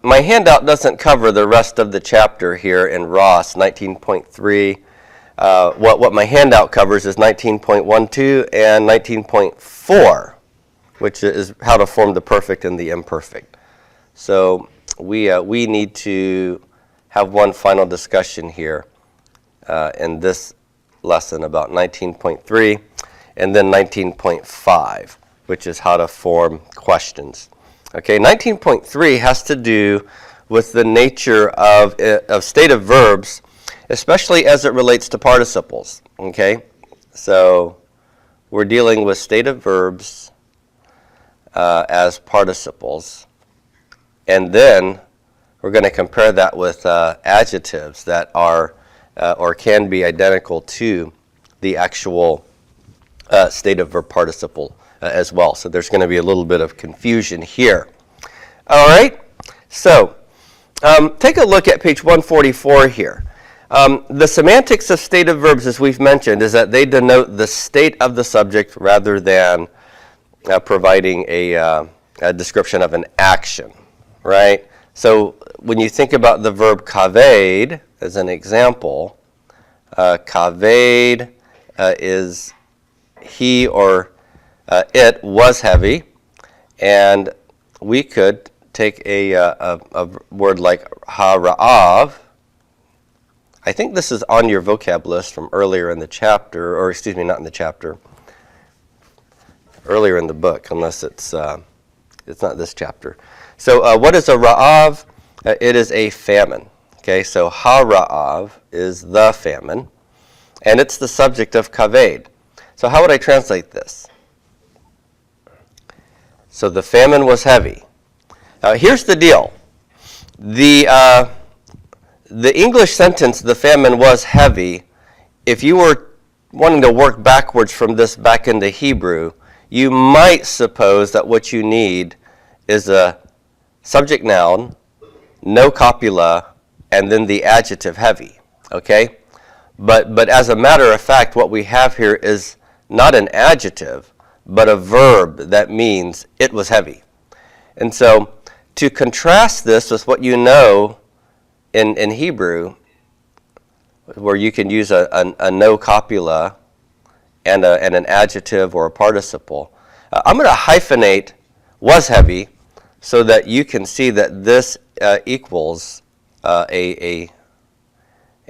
My handout doesn't cover the rest of the chapter here in Ross 19.3. What my handout covers is 19.12 and 19.4, which is how to form the perfect and the imperfect. So we need to have one final discussion here in this lesson about 19.3 and then 19.5, which is how to form questions. Okay, 19.3 has to do with the nature of stative verbs, especially as it relates to participles. Okay, so we're dealing with stative verbs as participles, and then we're going to compare that with adjectives that are or can be identical to the actual stative verb participle as well. So there's going to be a little bit of confusion here. All right, so take a look at page 144 here. The semantics of stative verbs, as we've mentioned, is that they denote the state of the subject rather than providing a description of an action, right? So when you think about the verb kaved as an example, kaved is he or it was heavy, and we could take a word like hara'av. I think this is on your vocab list from earlier in the chapter, or excuse me, not in the chapter, earlier in the book, unless it's not this chapter. So what is a ra'av? It is a famine. Okay, so hara'av is the famine, and it's the subject of kaved. So how would I translate this? So the famine was heavy. Here's the deal. The English sentence, the famine was heavy, if you were wanting to work backwards from this back into Hebrew, you might suppose that what you need is a subject noun, no copula, and then the adjective heavy. Okay? But as a matter of fact, what we have here is not an adjective, but a verb that means it was heavy. And so to contrast this with what you know in Hebrew, where you can use a no copula and an adjective or a participle, I'm going to hyphenate was heavy so that you can see that this equals a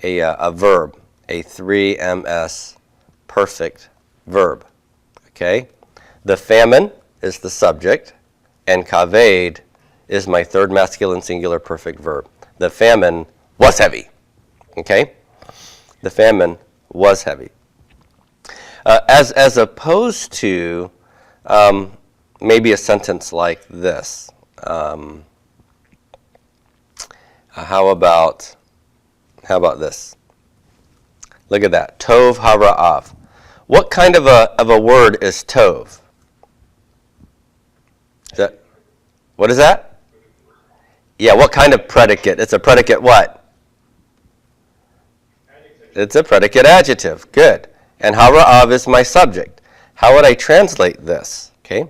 verb, a 3ms perfect verb. Okay? The famine is the subject, and kaved is my third masculine singular perfect verb. The famine was heavy. Okay? The famine was heavy. As opposed to maybe a sentence like this. How about this? Look at that. Tov hara'av. What kind of a word is tov? What is that? Yeah, what kind of predicate? It's a predicate what? Adjective. It's a predicate adjective. Good. And hara'av is my subject. How would I translate this? Okay.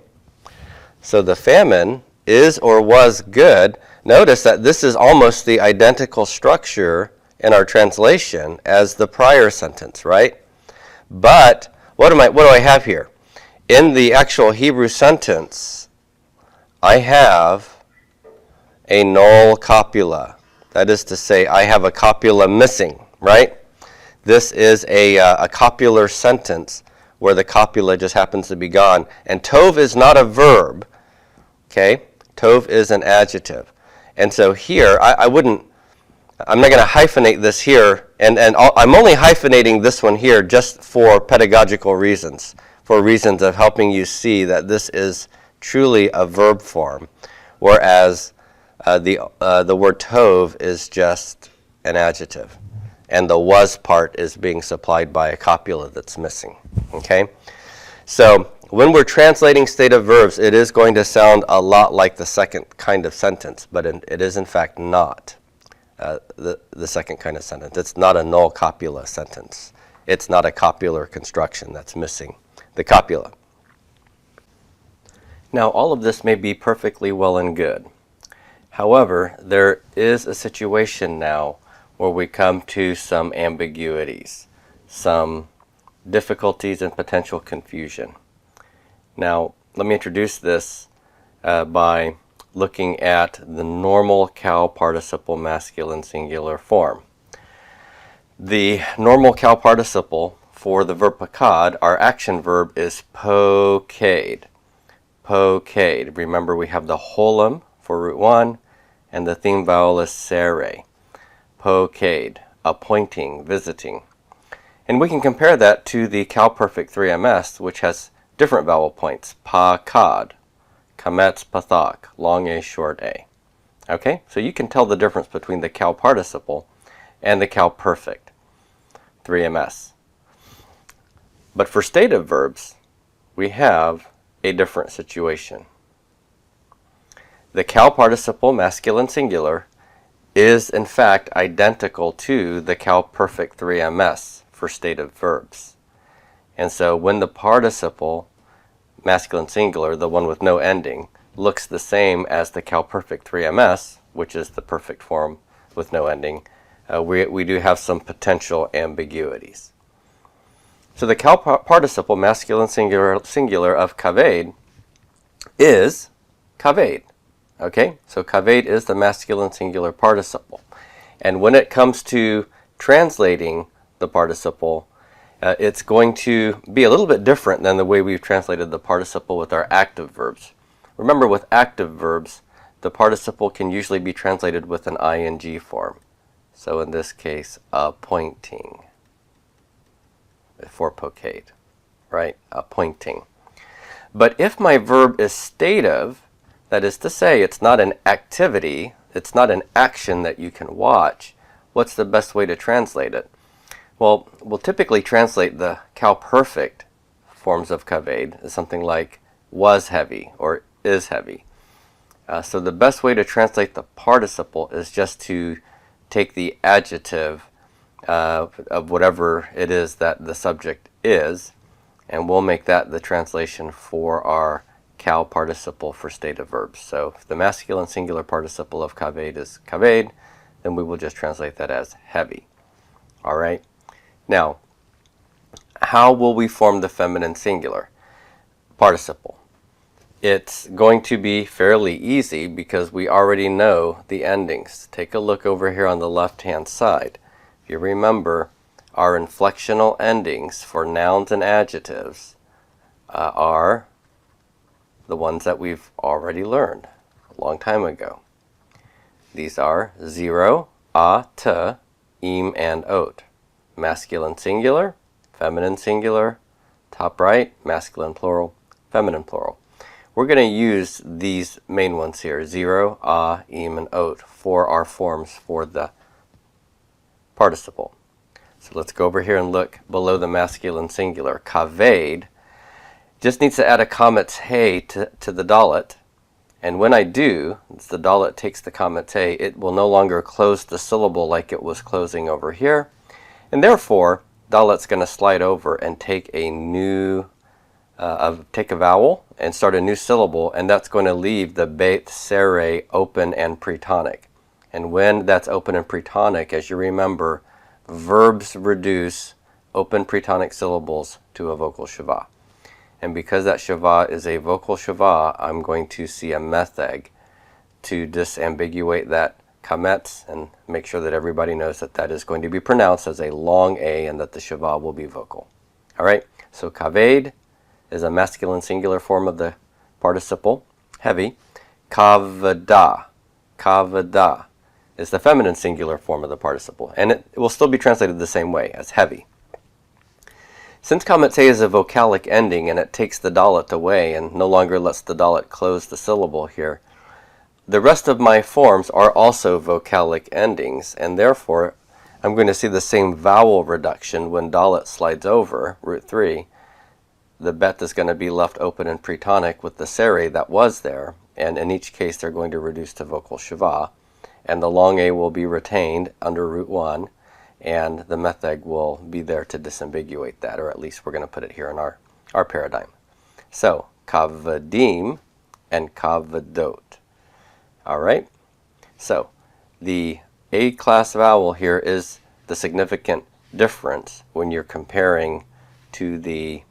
So the famine is or was good. Notice that this is almost the identical structure in our translation as the prior sentence, right? But what do I have here? In the actual Hebrew sentence, I have a null copula. That is to say, I have a copula missing, right? This is a copular sentence where the copula just happens to be gone. And tov is not a verb, okay? Tov is an adjective. And so here, I'm not going to hyphenate this here, and I'm only hyphenating this one here just for pedagogical reasons, for reasons of helping you see that this is truly a verb form, whereas the word tov is just an adjective, and the was part is being supplied by a copula that's missing. Okay? So when we're translating stative verbs, it is going to sound a lot like the second kind of sentence, but it is in fact not the second kind of sentence. It's not a null copula sentence. It's not a copular construction that's missing the copula. Now, all of this may be perfectly well and good. However, there is a situation now where we come to some ambiguities, some difficulties and potential confusion. Now, let me introduce this by looking at the normal cow participle masculine singular form. The normal cow participle for the verb pakad, our action verb, is pokad. Pokad. Remember, we have the holum for root 1, and the theme vowel is sere. Pokad, appointing, visiting. And we can compare that to the cow perfect 3ms, which has different vowel points. Pakad, kametz, pathak, long A, short A. Okay, so you can tell the difference between the cow participle and the cow perfect 3ms. But for stative verbs, we have a different situation. The cow participle masculine singular is in fact identical to the cow perfect 3ms for stative verbs. And so when the participle masculine singular, the one with no ending, looks the same as the cow perfect 3ms, which is the perfect form with no ending, we do have some potential ambiguities. So the cow participle masculine singular of kaved is kaved. Okay, so kaved is the masculine singular participle. And when it comes to translating the participle, it's going to be a little bit different than the way we've translated the participle with our active verbs. Remember, with active verbs, the participle can usually be translated with an ing form. So in this case, appointing for pokad, right? Appointing. But if my verb is stative, that is to say, it's not an activity, it's not an action that you can watch, what's the best way to translate it? Well, we'll typically translate the cow perfect forms of kaved as something like was heavy or is heavy. So the best way to translate the participle is just to take the adjective of whatever it is that the subject is, and we'll make that the translation for our cow participle for stative verbs. So if the masculine singular participle of kaved is kaved, then we will just translate that as heavy. All right. Now, how will we form the feminine singular participle? It's going to be fairly easy because we already know the endings. Take a look over here on the left-hand side. If you remember, our inflectional endings for nouns and adjectives are the ones that we've already learned a long time ago. These are 0, a, t, im, and ot. Masculine singular, feminine singular, top right, masculine plural, feminine plural. We're going to use these main ones here, 0, a, im, and ot, for our forms for the participle. So let's go over here and look below the masculine singular. Kaved just needs to add a kametz hey to the dalet. And when I do, as the dalet takes the kametz hey, it will no longer close the syllable like it was closing over here. And therefore, dalet's going to slide over and take a new take a vowel and start a new syllable, and that's going to leave the beit sere open and pretonic. And when that's open and pretonic, as you remember, verbs reduce open pretonic syllables to a vocal shava. And because that shava is a vocal shava, I'm going to see a metheg to disambiguate that kametz and make sure that everybody knows that that is going to be pronounced as a long A and that the shava will be vocal. All right, so kaved is a masculine singular form of the participle, heavy. Kavda, kavda is the feminine singular form of the participle, and it will still be translated the same way as heavy. Since kametz hey is a vocalic ending and it takes the dalet away and no longer lets the dalet close the syllable here, the rest of my forms are also vocalic endings, and therefore I'm going to see the same vowel reduction when dalet slides over, root 3. The bet is going to be left open and pretonic with the sere that was there, and in each case they're going to reduce to vocal shava, and the long A will be retained under root 1, and the metheg will be there to disambiguate that, or at least we're going to put it here in our paradigm. So, kavadim and kavadot. All right, So the A class vowel here is the significant difference when you're comparing to the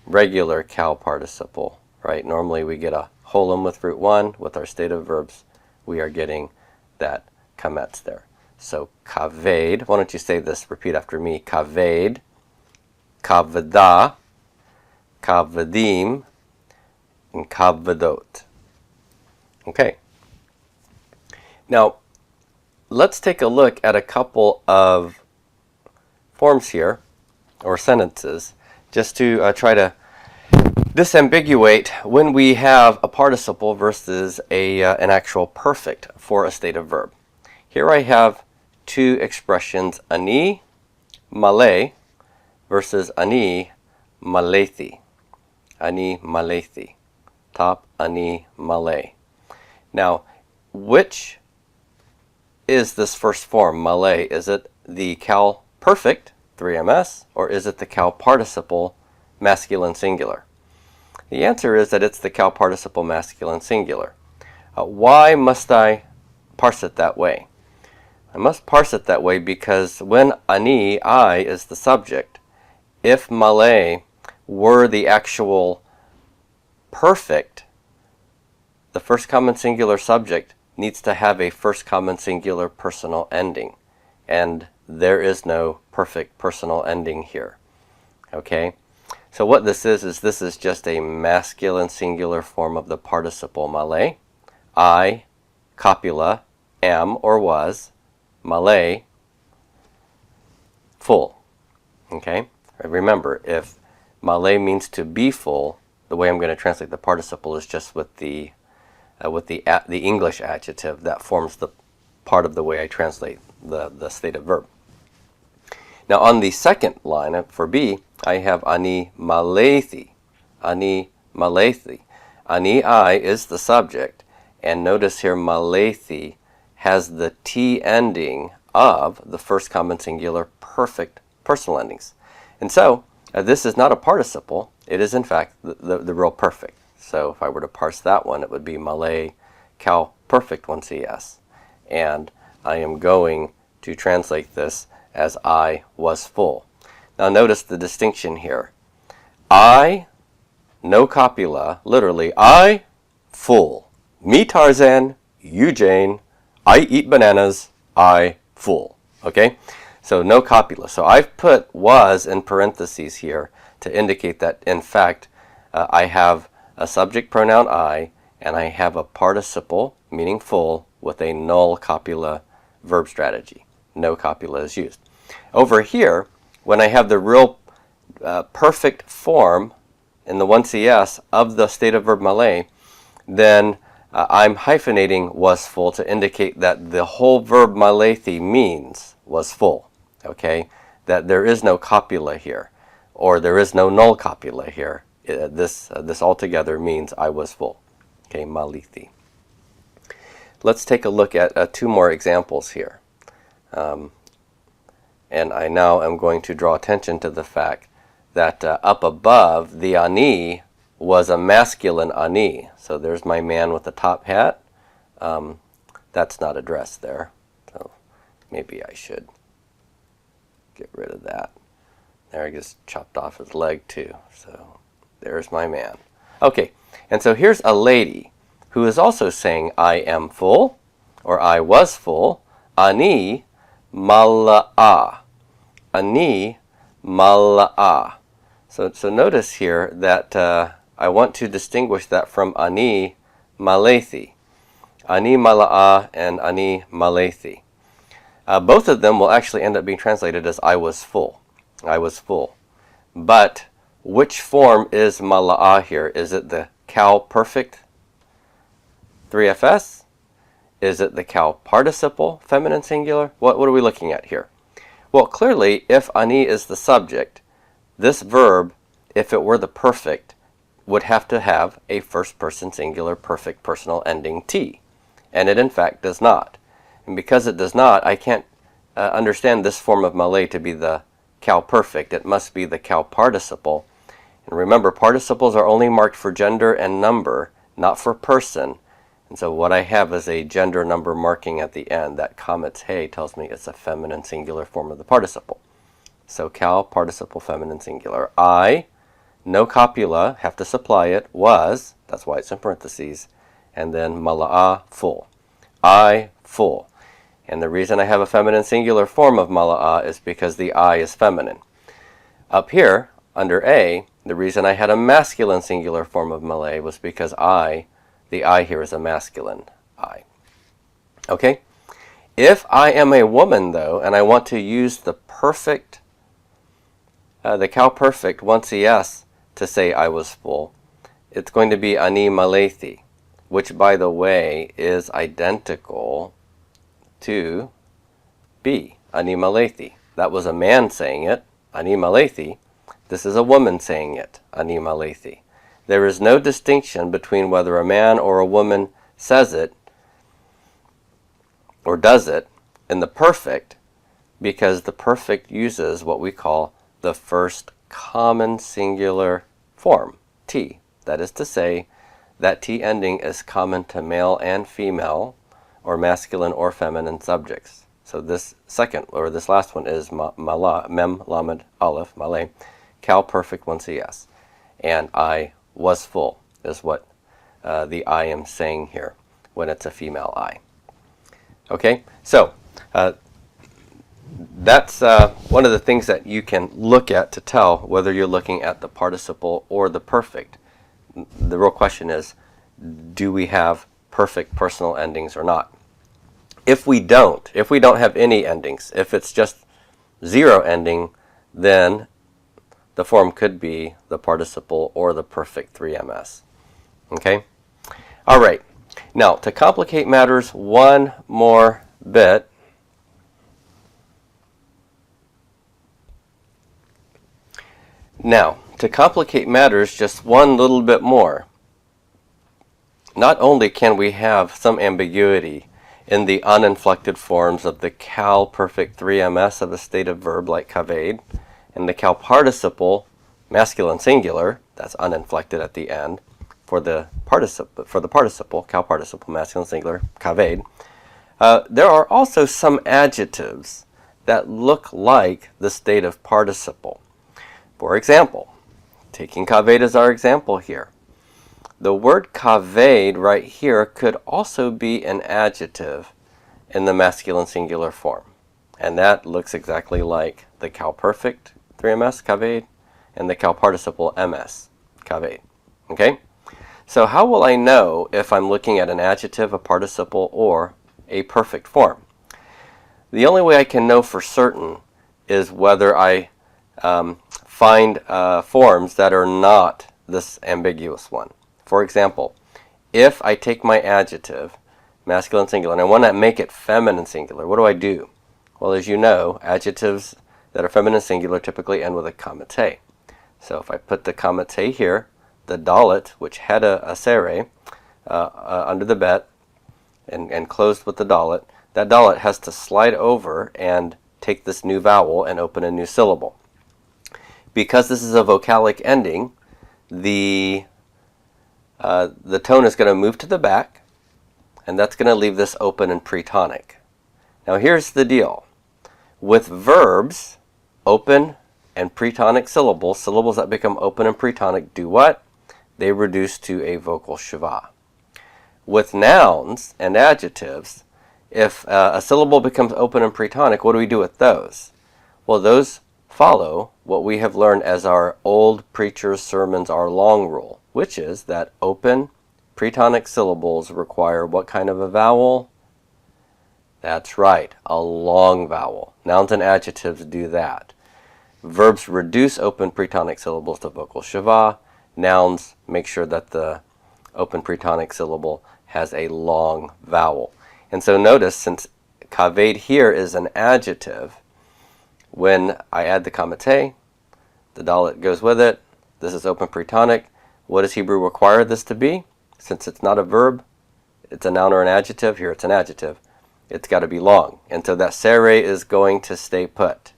regular cow participle, right? Normally we get a holum with root 1. With our stative verbs, we are getting that kametz there. So kaved, why don't you say this, repeat after me. Kaved, kavda, kavadim, and kavadot. Okay. Now, let's take a look at a couple of forms here, or sentences, just to try to disambiguate when we have a participle versus an actual perfect for a stative verb. Here I have two expressions, ani malay versus ani malethi. Ani malethi. Top ani malay. Now, which is this first form, malay? Is it the cow perfect, 3ms, or is it the cow participle, masculine singular? The answer is that it's the cow participle, masculine singular. Why must I parse it that way? I must parse it that way because when ani, I, is the subject, if malay were the actual perfect, the first common singular subject needs to have a first common singular personal ending. And there is no perfect personal ending here. Okay? So what this is this is just a masculine singular form of the participle malay. I, copula, am or was, malay, full. Okay? Remember, if malay means to be full, the way I'm going to translate the participle is just with the English adjective that forms the part of the way I translate the stative verb. Now on the second line for B, I have ani malethi. Ani malethi. Ani, I, is the subject, and notice here malethi has the T ending of the first common singular perfect personal endings. And so this is not a participle, it is in fact the real perfect. So if I were to parse that one, it would be malay cow perfect 1cs. And I am going to translate this as I was full. Now notice the distinction here. I, no copula, literally, I, full. Me Tarzan, you Jane, I eat bananas, I, full. Okay? So no copula. So I've put was in parentheses here to indicate that, in fact, I have a subject pronoun I, and I have a participle, meaning full, with a null copula verb strategy. No copula is used. Over here, when I have the real perfect form in the 1cs of the stative verb malay, then I'm hyphenating was full to indicate that the whole verb malethi means was full. Okay? That there is no copula here, or there is no null copula here. This altogether means I was full. Okay, malethi. Let's take a look at two more examples here. And I now am going to draw attention to the fact that up above, the ani was a masculine ani. So there's my man with the top hat. That's not addressed there. So maybe I should get rid of that. There, I just chopped off his leg too. So there's my man. Okay, and so here's a lady who is also saying I am full, or I was full. Ani mala'ah. Ani mala'ah. So notice here that I want to distinguish that from ani malethi. Ani mala'ah and ani malethi. Both of them will actually end up being translated as I was full. I was full. But which form is mala'ah here? Is it the cow perfect 3fs? Is it the cow participle, feminine singular? What are we looking at here? Well, clearly, if ani is the subject, this verb, if it were the perfect, would have to have a first person singular perfect personal ending T. And it in fact does not. And because it does not, I can't understand this form of Malay to be the cow perfect. It must be the cow participle. And remember, participles are only marked for gender and number, not for person. And so what I have is a gender number marking at the end. That kamete tells me it's a feminine singular form of the participle. So cal participle feminine singular. I, no copula, have to supply it, was, that's why it's in parentheses, and then mala'a, full. I, full. And the reason I have a feminine singular form of mala'a is because the I is feminine. Up here, under A, the reason I had a masculine singular form of Malay was because the I here is a masculine I. Okay? If I am a woman, though, and I want to use the perfect, the cal perfect, once es, to say I was full, it's going to be ani malethi, which, by the way, is identical to be ani malethi. That was a man saying it, ani malethi. This is a woman saying it, ani malethi. There is no distinction between whether a man or a woman says it or does it in the perfect, because the perfect uses what we call the first common singular form, T. That is to say, that T ending is common to male and female, or masculine or feminine subjects. So this second, or this last one is mala, mem, lamed, aleph, malay, cal perfect once es. And I was full is what the I am saying here when it's a female I. Okay, so that's one of the things that you can look at to tell whether you're looking at the participle or the perfect. The real question is, do we have perfect personal endings or not? If we don't have any endings, if it's just zero ending, then the form could be the participle or the perfect 3ms. Okay? All right. Now, to complicate matters one more bit, just one little bit more, not only can we have some ambiguity in the uninflected forms of the cal perfect 3ms of a state of verb like kaved, and the cal participle masculine singular, that's uninflected at the end, for the participle, cal participle masculine singular, kaved, there are also some adjectives that look like the state of participle. For example, taking kaved as our example here, the word kaved right here could also be an adjective in the masculine singular form. And that looks exactly like the cal perfect 3ms, kaved, and the cal participle ms, kaved. Okay? So how will I know if I'm looking at an adjective, a participle, or a perfect form? The only way I can know for certain is whether I find forms that are not this ambiguous one. For example, if I take my adjective, masculine singular, and I want to make it feminine singular, what do I do? Well, as you know, adjectives that are feminine singular typically end with a kamete. So if I put the kamete here, the dalet, which had a sere under the bet and closed with the dalet, that dalet has to slide over and take this new vowel and open a new syllable. Because this is a vocalic ending, the tone is going to move to the back, and that's going to leave this open and pretonic. Now here's the deal. With verbs, open and pretonic syllables that become open and pretonic do what? They reduce to a vocal schwa. With nouns and adjectives, if a syllable becomes open and pretonic, what do we do with those? Well, those follow what we have learned as our old preacher's sermons are long rule, which is that open pretonic syllables require what kind of a vowel? That's right, a long vowel. Nouns and adjectives do that. Verbs reduce open pretonic syllables to vocal schwa. Nouns make sure that the open pretonic syllable has a long vowel. And so notice, since kaved here is an adjective, when I add the kamete, the dalet goes with it. This is open pretonic. What does Hebrew require this to be? Since it's not a verb, it's a noun or an adjective. Here it's an adjective. It's got to be long. And so that sere is going to stay put.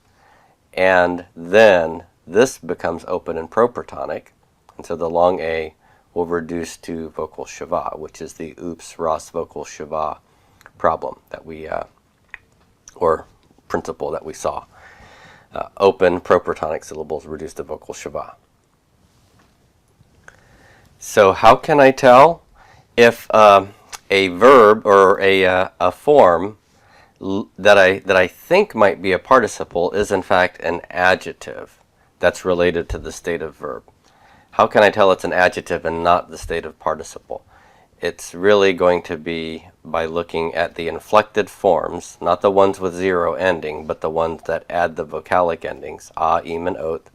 And then this becomes open and propretonic. And so the long A will reduce to vocal schwa, which is the oops, Ross vocal schwa problem that we, or principle that we saw. Open proprotonic syllables reduce to vocal schwa. So how can I tell if a verb or a form that I think might be a participle is in fact an adjective that's related to the state of verb? How can I tell it's an adjective and not the state of participle? It's really going to be by looking at the inflected forms, not the ones with zero ending, but the ones that add the vocalic endings, ah, eem, and oath.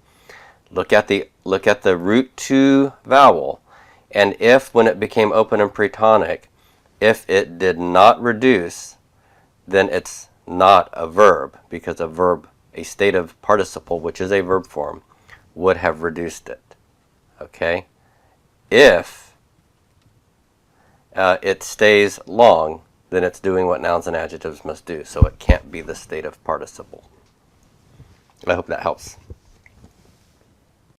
Look at the root 2 vowel, and if, when it became open and pretonic, if it did not reduce, then it's not a verb, because a state of participle, which is a verb form, would have reduced it. Okay? If it stays long, then it's doing what nouns and adjectives must do, so it can't be the state of participle. I hope that helps.